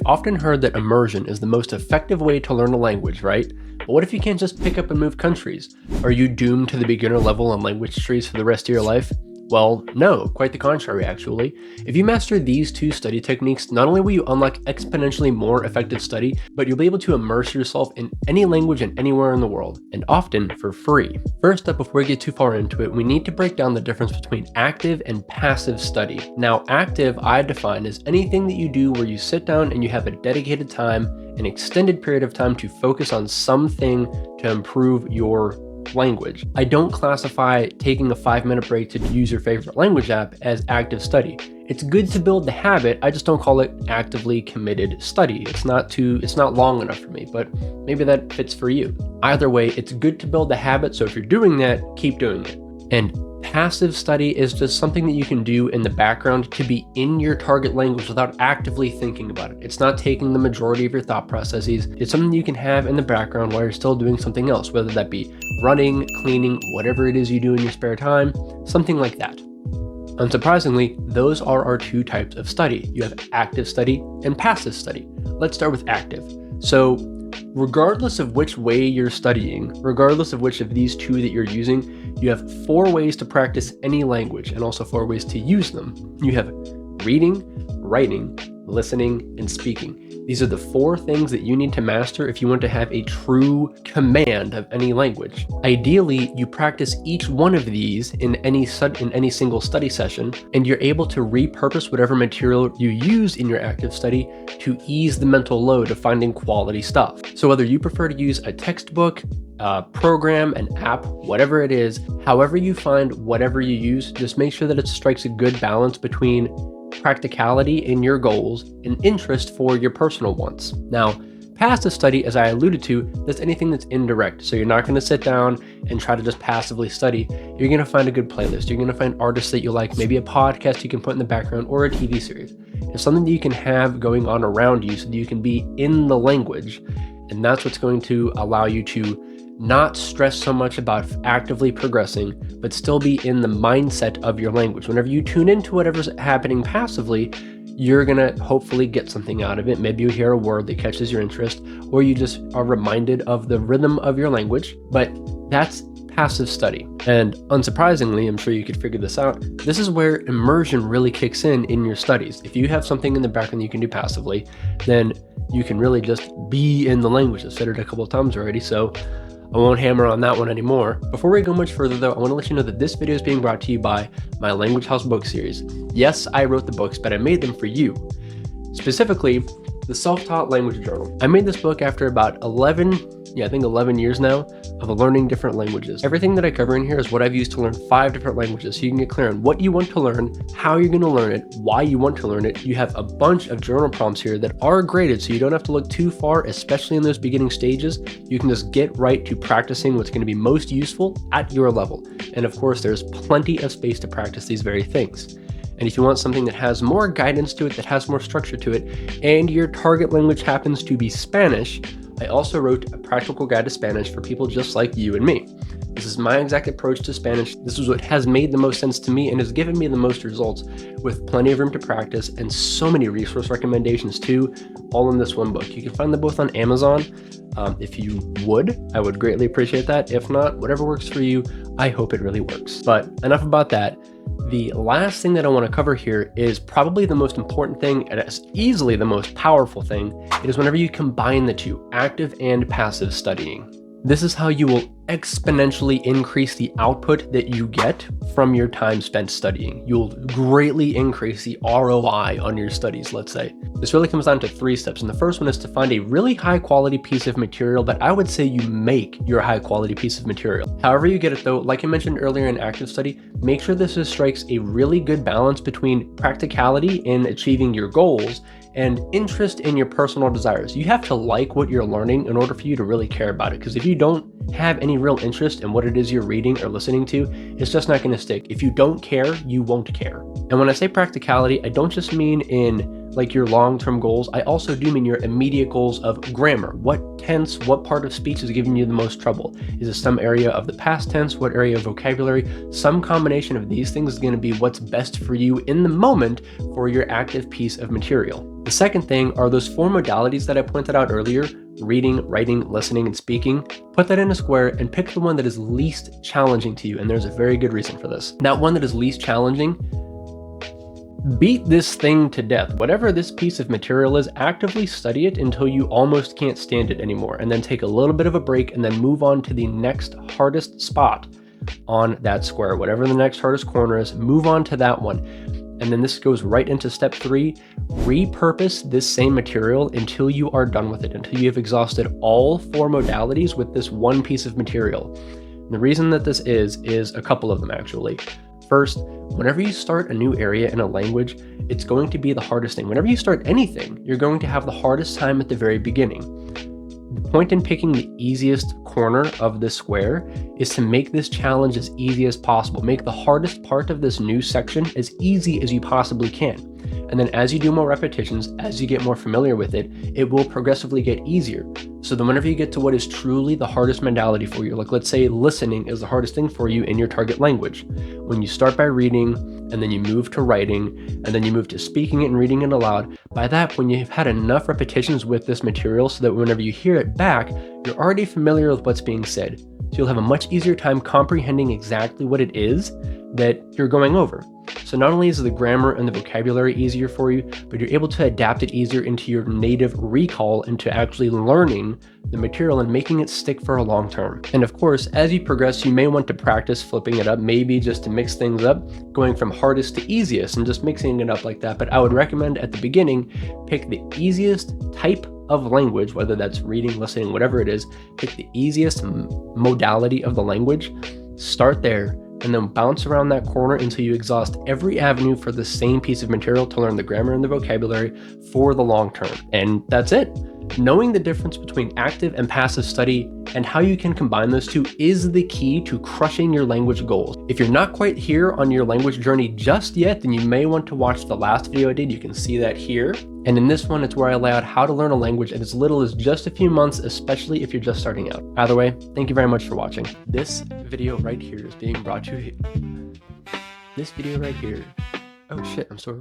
You've often heard that immersion is the most effective way to learn a language, right? But what if you can't just pick up and move countries? Are you doomed to the beginner level on language trees for the rest of your life? Well, no, quite the contrary actually. If you master these two study techniques, not only will you unlock exponentially more effective study, but you'll be able to immerse yourself in any language and anywhere in the world, and often for free. First up, before we get too far into it, we need to break down the difference between active and passive study. Now, active I define as anything that you do where you sit down and you have a dedicated time, an extended period of time to focus on something to improve your language. I don't classify taking a 5-minute break to use your favorite language app as active study. It's good to build the habit, I just don't call it actively committed study. It's not long enough for me, but maybe that fits for you. Either way, it's good to build the habit, so if you're doing that, keep doing it. And passive study is just something that you can do in the background to be in your target language without actively thinking about it. It's not taking the majority of your thought processes. It's something you can have in the background while you're still doing something else, whether that be running, cleaning, whatever it is you do in your spare time, something like that. Unsurprisingly, those are our two types of study. You have active study and passive study. Let's start with active. So regardless of which way you're studying, regardless of which of these two that you're using, you have 4 ways to practice any language and also 4 ways to use them. You have reading, writing, listening, and speaking. These are the 4 things that you need to master if you want to have a true command of any language. Ideally, you practice each one of these in any single study session, and you're able to repurpose whatever material you use in your active study to ease the mental load of finding quality stuff. So whether you prefer to use a textbook, a program, an app, whatever it is, however you find whatever you use, just make sure that it strikes a good balance between practicality in your goals and interest for your personal wants. Now, passive study, as I alluded to, that's anything that's indirect. So you're not going to sit down and try to just passively study. You're going to find a good playlist. You're going to find artists that you like, maybe a podcast you can put in the background or a TV series. It's something that you can have going on around you so that you can be in the language. And that's what's going to allow you to not stress so much about actively progressing, but still be in the mindset of your language. Whenever you tune into whatever's happening passively, you're gonna hopefully get something out of it. Maybe you hear a word that catches your interest, or you just are reminded of the rhythm of your language, but that's passive study. And unsurprisingly, I'm sure you could figure this out, this is where immersion really kicks in your studies. If you have something in the background you can do passively, then you can really just be in the language. I've said it a couple of times already, so I won't hammer on that one anymore. Before we go much further though, I want to let you know that this video is being brought to you by my Language House book series. Yes, I wrote the books, but I made them for you. Specifically, the Self-Taught Language Journal. I made this book after about 11 years now of learning different languages. Everything that I cover in here is what I've used to learn 5 different languages, so you can get clear on what you want to learn, how you're going to learn it, why you want to learn it. You have a bunch of journal prompts here that are graded, so you don't have to look too far, especially in those beginning stages. You can just get right to practicing what's going to be most useful at your level. And of course, there's plenty of space to practice these very things. And if you want something that has more guidance to it, that has more structure to it, and your target language happens to be Spanish, I also wrote a practical guide to Spanish for people just like you and me. This is my exact approach to Spanish. This is what has made the most sense to me and has given me the most results, with plenty of room to practice and so many resource recommendations too, all in this one book. You can find them both on Amazon. If you would, I would greatly appreciate that. If not, whatever works for you, I hope it really works. But enough about that. The last thing that I want to cover here is probably the most important thing, and it's easily the most powerful thing. It is whenever you combine the two, active and passive studying. This is how you will exponentially increase the output that you get from your time spent studying. You'll greatly increase the ROI on your studies, let's say. This really comes down to 3 steps. And the first one is to find a really high quality piece of material that I would say you make your high quality piece of material. However you get it though, like I mentioned earlier in active study, make sure this strikes a really good balance between practicality in achieving your goals and interest in your personal desires. You have to like what you're learning in order for you to really care about it. Because if you don't have any real interest in what it is you're reading or listening to, it's just not going to stick. If you don't care, you won't care. And when I say practicality, I don't just mean in like your long-term goals. I also do mean your immediate goals of grammar. What tense, what part of speech is giving you the most trouble? Is it some area of the past tense? What area of vocabulary? Some combination of these things is going to be what's best for you in the moment for your active piece of material. The second thing are those four modalities that I pointed out earlier: reading, writing, listening, and speaking. Put that in a square and pick the one that is least challenging to you, and there's a very good reason for this. That one that is least challenging, beat this thing to death. Whatever this piece of material is, actively study it until you almost can't stand it anymore, and then take a little bit of a break and then move on to the next hardest spot on that square. Whatever the next hardest corner is, move on to that one. And then this goes right into step 3, repurpose this same material until you are done with it, until you have exhausted all 4 modalities with this one piece of material. And the reason that this is a couple of them actually. First, whenever you start a new area in a language, it's going to be the hardest thing. Whenever you start anything, you're going to have the hardest time at the very beginning. The point in picking the easiest corner of this square is to make this challenge as easy as possible. Make the hardest part of this new section as easy as you possibly can. And then as you do more repetitions, as you get more familiar with it, it will progressively get easier. So then whenever you get to what is truly the hardest modality for you, like let's say listening is the hardest thing for you in your target language. When you start by reading, and then you move to writing, and then you move to speaking it and reading it aloud, by that point you've had enough repetitions with this material so that whenever you hear it back, you're already familiar with what's being said. So you'll have a much easier time comprehending exactly what it is that you're going over. So not only is the grammar and the vocabulary easier for you, but you're able to adapt it easier into your native recall, into actually learning the material and making it stick for a long term. And of course, as you progress, you may want to practice flipping it up, maybe just to mix things up, going from hardest to easiest and just mixing it up like that. But I would recommend at the beginning, pick the easiest type of language, whether that's reading, listening, whatever it is, pick the easiest modality of the language, start there, and then bounce around that corner until you exhaust every avenue for the same piece of material to learn the grammar and the vocabulary for the long term. And that's it. Knowing the difference between active and passive study and how you can combine those two is the key to crushing your language goals. If you're not quite here on your language journey just yet, then you may want to watch the last video I did. You can see that here. And in this one, it's where I lay out how to learn a language in as little as just a few months, especially if you're just starting out. Either way, thank you very much for watching. This video right here is being brought to you. This video right here. Oh shit, I'm still recording.